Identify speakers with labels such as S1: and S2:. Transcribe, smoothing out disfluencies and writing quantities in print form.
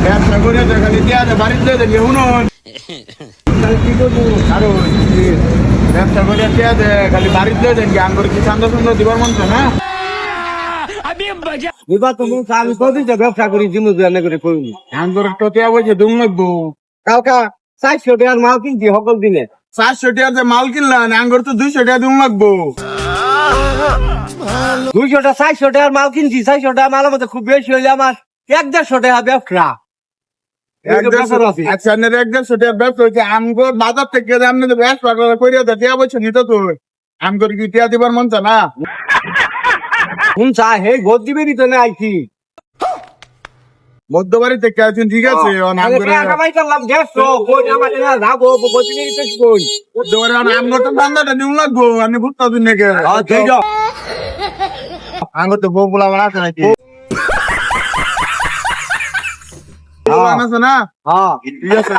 S1: ব্যবসা করে তো খালি টিয়াতে বাড়িতে দেখি শুনুন কি করবো আরো ব্যবসা করে টিয়াতে খালি বাড়িতে দেখি আঙ্গুর কি চান্দা সুন্দর দিবার মন না
S2: এবার তুমি আমি কদিন ব্যবসা করি জিমু করে করিনি
S1: আঙ্গুর তো টিয়া বলছে দুম লাগবো
S2: কালকা 400 টাকার মাল কিনছি সকল দিনে
S1: 400 টাকার যে মাল কিনলেন আঙ্গুর তো 200 টাকা দুম লাগবো
S2: 200 টাকা 400 টাকার মাল কিনছি 400 টাকা মালের মধ্যে খুব বেশি হইলে আমার 150 টাকা ব্যবসা
S1: আচ্ছা আপনার 150 টাকার ব্যবসা হচ্ছে আঙ্গুর বাজার থেকে আপনি তো ব্যবসা করে টিয়া বলছে নিত তো আঙ্গুর কি টিয়া দিবার মন না
S2: শুনছা হে ভোট দিবেরই তো না আইছি
S1: মধ্যবাড়ি থেকে আছেন ঠিক আছে
S2: কামাই করলাম 150 কোটি আমার রাখবো বসে নিয়ে তো কোন
S1: মধ্যবাড়ি আঙ্গুর তো বান্দাটা নিউ লাগবো আপনি বুঝতে দিন নাকি আঙ্গুর তো বউ বলা আছে নাকি আছে না
S2: হ্যাঁ
S1: ঠিক আছে